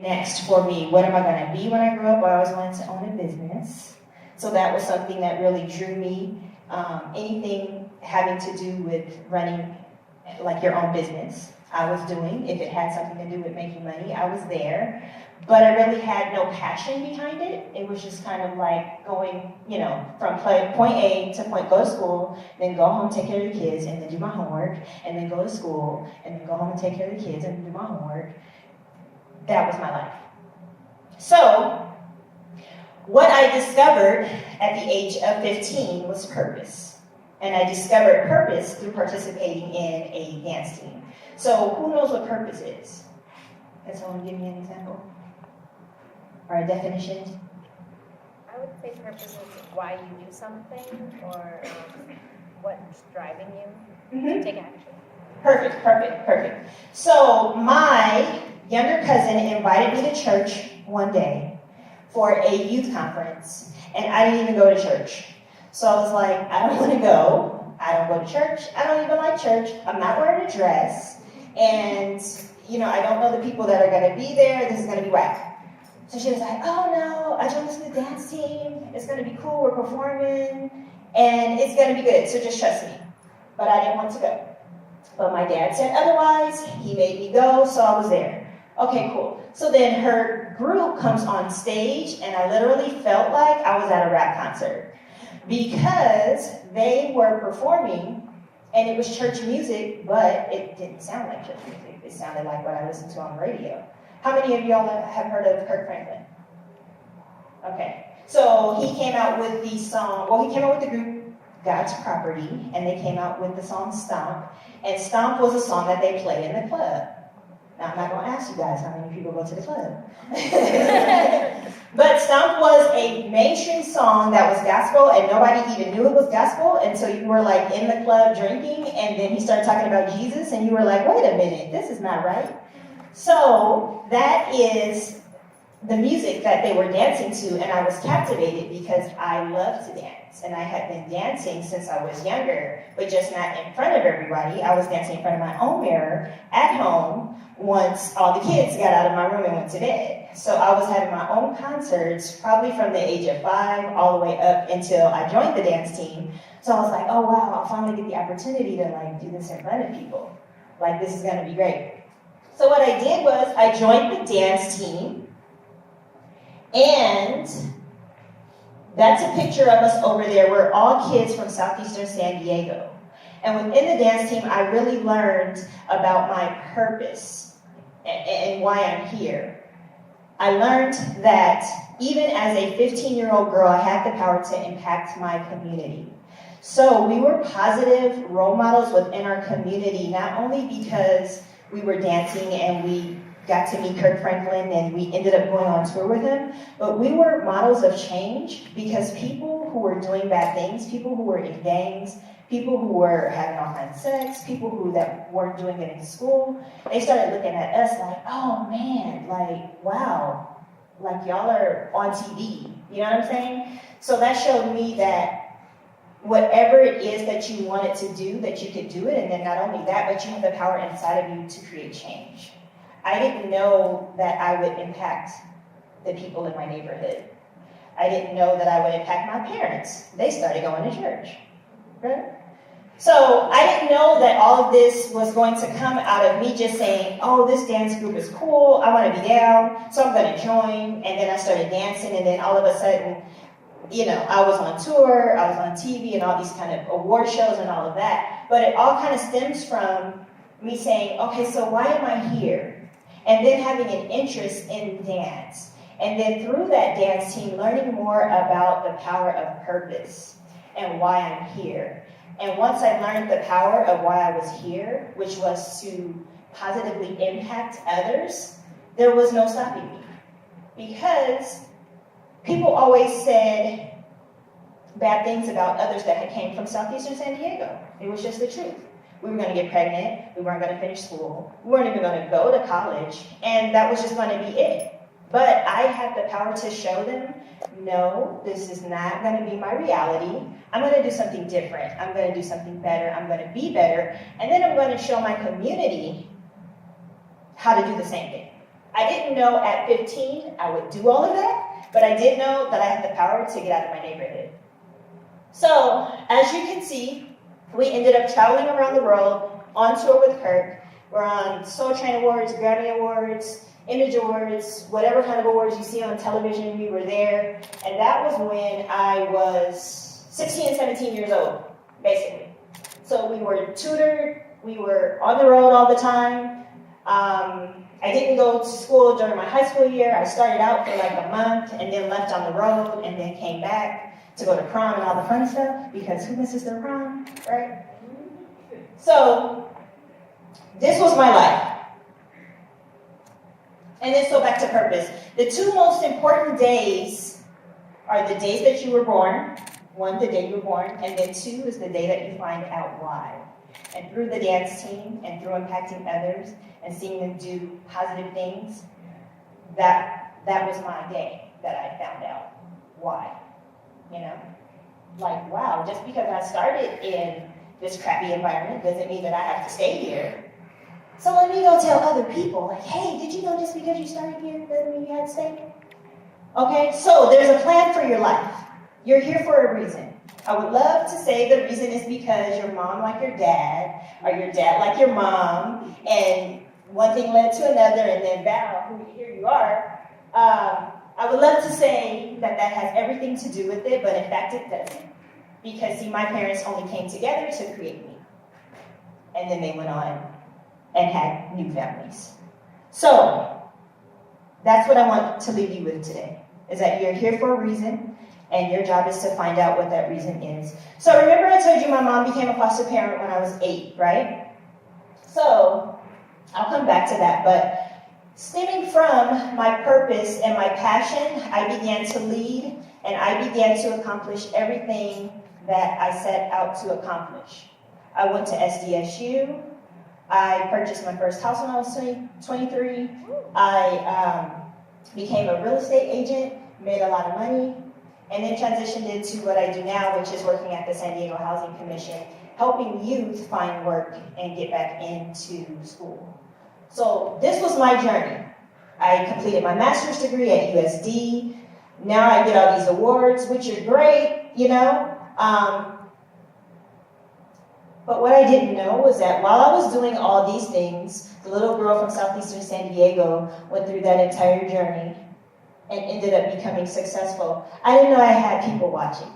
Next for me, what am I going to be when I grow up? Well, I always wanted to own a business. So that was something that really drew me. Anything having to do with running like your own business, I was doing. If it had something to do with making money, I was there. But I really had no passion behind it. It was just kind of like going, from point A to point, go to school, then go home, take care of the kids, and then do my homework, and then go to school, and then go home and take care of the kids, and do my homework. That was my life. So, what I discovered at the age of 15 was purpose. And I discovered purpose through participating in a dance team. So, who knows what purpose is? Can someone give me an example? Or a definition? I would say purpose is why you do something or what's driving you to take action. Perfect. So, my younger cousin invited me to church one day for a youth conference, and I didn't even go to church. So I was like, I don't want to go. I don't go to church. I don't even like church. I'm not wearing a dress. And, I don't know the people that are going to be there. This is going to be whack. So she was like, oh no, I joined the dance team. It's going to be cool. We're performing. And it's going to be good. So just trust me. But I didn't want to go. But my dad said otherwise. He made me go, so I was there. Okay, cool. So then her group comes on stage, and I literally felt like I was at a rap concert because they were performing, and it was church music, but it didn't sound like church music. It sounded like what I listened to on the radio. How many of y'all have heard of Kirk Franklin? Okay. So he came out with the song, he came out with the group God's Property, and they came out with the song Stomp, and Stomp was a song that they play in the club. Now, I'm not going to ask you guys how many people go to the club. But Stomp was a mainstream song that was gospel, and nobody even knew it was gospel until you were like in the club drinking, and then he started talking about Jesus, and you were like, wait a minute, this is not right. So that is the music that they were dancing to, and I was captivated because I love to dance, and I had been dancing since I was younger, but just not in front of everybody. I was dancing in front of my own mirror at home once all the kids got out of my room and went to bed. So I was having my own concerts probably from the age of 5 all the way up until I joined the dance team. So I was like, oh wow, I'll finally get the opportunity to do this in front of people. Like, this is gonna be great. So what I did was I joined the dance team, and that's a picture of us over there. We're all kids from southeastern San Diego. And within the dance team, I really learned about my purpose and why I'm here. I learned that even as a 15-year-old girl, I had the power to impact my community. So we were positive role models within our community, not only because we were dancing and we got to meet Kirk Franklin and we ended up going on tour with him, but we were models of change because people who were doing bad things, people who were in gangs, people who were having all kinds of sex, people that weren't doing it in school, they started looking at us like, oh man, like, wow, like y'all are on TV, you know what I'm saying? So that showed me that whatever it is that you wanted to do, that you could do it, and then not only that, but you have the power inside of you to create change. I didn't know that I would impact the people in my neighborhood. I didn't know that I would impact my parents. They started going to church. Right? So I didn't know that all of this was going to come out of me just saying, oh, this dance group is cool, I want to be down, so I'm going to join. And then I started dancing, and then all of a sudden, I was on tour, I was on TV, and all these kind of award shows and all of that. But it all kind of stems from me saying, okay, so why am I here? And then having an interest in dance. And then through that dance team, learning more about the power of purpose and why I'm here. And once I learned the power of why I was here, which was to positively impact others, there was no stopping me. Because people always said bad things about others that came from southeastern San Diego. It was just the truth. We were going to get pregnant. We weren't going to finish school. We weren't even going to go to college. And that was just going to be it. But I had the power to show them, no, this is not going to be my reality. I'm going to do something different. I'm going to do something better. I'm going to be better. And then I'm going to show my community how to do the same thing. I didn't know at 15 I would do all of that, but I did know that I had the power to get out of my neighborhood. So, as you can see, we ended up traveling around the world on tour with Kirk. We're on Soul Train Awards, Grammy Awards, Image Awards, whatever kind of awards you see on television, we were there. And that was when I was 16 and 17 years old, basically. So we were tutored, we were on the road all the time. I didn't go to school during my high school year. I started out for like a month and then left on the road and then came back to go to prom and all the fun stuff, because who misses their prom, right? So this was my life. And then so back to purpose. The two most important days are the days that you were born. One, the day you were born, and then two is the day that you find out why. And through the dance team and through impacting others and seeing them do positive things, that was my day that I found out why. You know? Like, wow, just because I started in this crappy environment doesn't mean that I have to stay here. So let me go tell other people, like, hey, did you know just because you started here doesn't mean you had to stay? Okay, so there's a plan for your life. You're here for a reason. I would love to say the reason is because your mom like your dad, or your dad like your mom, and one thing led to another, and then bam, here you are. I would love to say that that has everything to do with it, but in fact it doesn't. Because see, my parents only came together to create me. And then they went on and had new families. So, that's what I want to leave you with today, is that you're here for a reason, and your job is to find out what that reason is. So remember I told you my mom became a foster parent when I was 8, right? So, I'll come back to that, but stemming from my purpose and my passion, I began to lead, and I began to accomplish everything that I set out to accomplish. I went to SDSU. I purchased my first house when I was 23. I became a real estate agent, made a lot of money, and then transitioned into what I do now, which is working at the San Diego Housing Commission, helping youth find work and get back into school. So this was my journey. I completed my master's degree at USD. Now I get all these awards, which are great, you know. But what I didn't know was that while I was doing all these things, the little girl from southeastern San Diego went through that entire journey and ended up becoming successful. I didn't know I had people watching.